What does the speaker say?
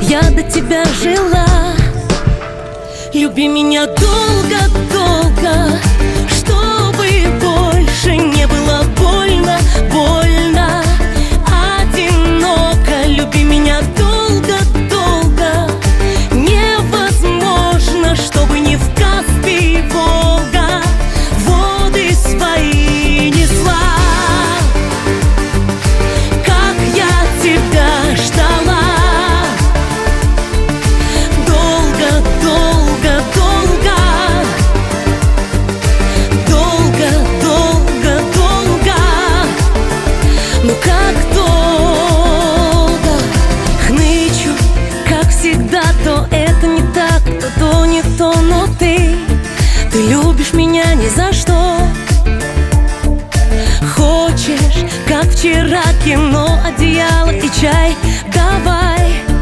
я до тебя жила. Люби меня долго-долго, чтобы больше не было больно, больно, одиноко. Люби меня долго-долго, невозможно, чтобы не в Каспий, Волга воды свои несла. Как я тебя ждала, ну как долго хнычу, как всегда. То это не так, то не то, но ты любишь меня ни за что. Хочешь, как вчера кино.